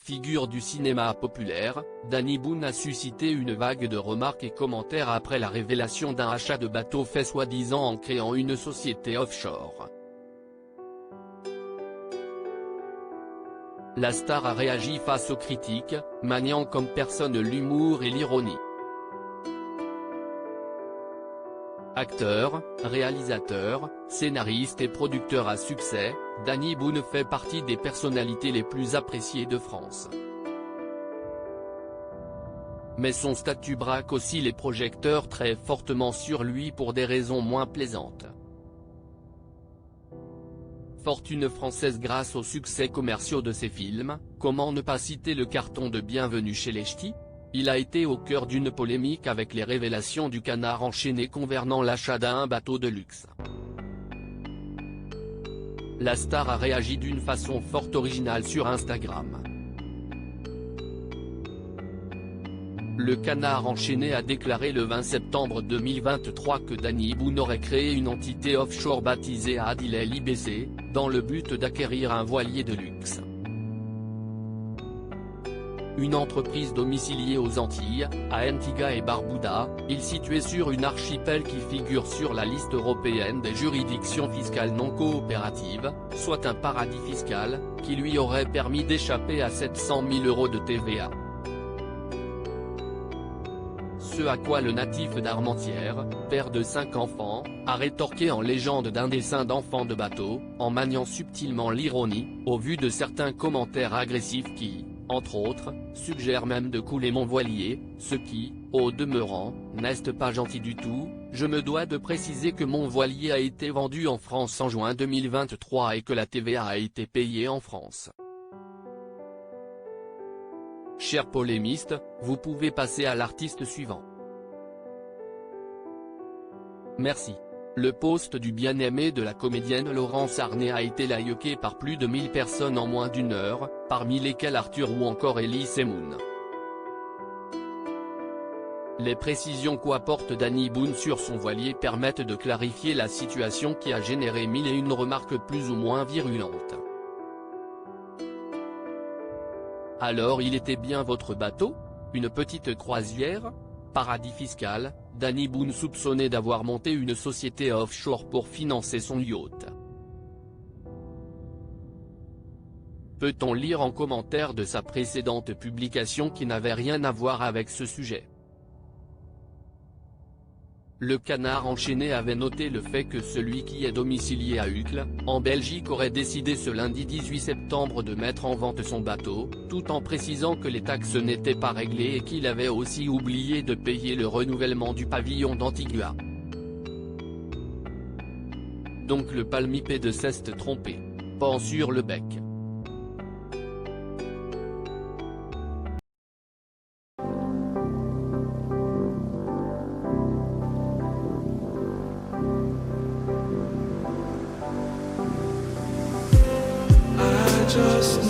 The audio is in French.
Figure du cinéma populaire, Danny Boone a suscité une vague de remarques et commentaires après la révélation d'un achat de bateau fait soi-disant en créant une société offshore. La star a réagi face aux critiques, maniant comme personne l'humour et l'ironie. Acteur, réalisateur, scénariste et producteur à succès, Danny Boone fait partie des personnalités les plus appréciées de France. Mais son statut braque aussi les projecteurs très fortement sur lui pour des raisons moins plaisantes. Fortune française grâce aux succès commerciaux de ses films, comment ne pas citer le carton de Bienvenue chez les Ch'tis ? Il a été au cœur d'une polémique avec les révélations du Canard enchaîné concernant l'achat d'un bateau de luxe. La star a réagi d'une façon fort originale sur Instagram. Le Canard enchaîné a déclaré le 20 septembre 2023 que Danny Boone aurait créé une entité offshore baptisée Adilel IBC, dans le but d'acquérir un voilier de luxe. Une entreprise domiciliée aux Antilles, à Antigua et Barbuda, île située sur une archipel qui figure sur la liste européenne des juridictions fiscales non coopératives, soit un paradis fiscal, qui lui aurait permis d'échapper à 700 000 € de TVA. Ce à quoi le natif d'Armentières, père de 5 enfants, a rétorqué en légende d'un dessin d'enfant de bateau, en maniant subtilement l'ironie, au vu de certains commentaires agressifs qui, entre autres, suggèrent même de couler mon voilier, ce qui, au demeurant, n'est pas gentil du tout. Je me dois de préciser que mon voilier a été vendu en France en juin 2023 et que la TVA a été payée en France. Cher polémiste, vous pouvez passer à l'artiste suivant. Merci. Le post du bien-aimé de la comédienne Laurence Arnay a été liké par plus de 1000 personnes en moins d'une heure, parmi lesquelles Arthur ou encore Elise Moon. Les précisions qu'apporte Danny Boone sur son voilier permettent de clarifier la situation qui a généré 1001 remarques plus ou moins virulentes. Alors il était bien votre bateau ? Une petite croisière ? Paradis fiscal, Danny Boone soupçonné d'avoir monté une société offshore pour financer son yacht. Peut-on lire en commentaire de sa précédente publication qui n'avait rien à voir avec ce sujet. Le Canard enchaîné avait noté le fait que celui qui est domicilié à Uccle, en Belgique aurait décidé ce lundi 18 septembre de mettre en vente son bateau, tout en précisant que les taxes n'étaient pas réglées et qu'il avait aussi oublié de payer le renouvellement du pavillon d'Antigua. Donc le palmipède s'est trompé. Pan sur le bec. Just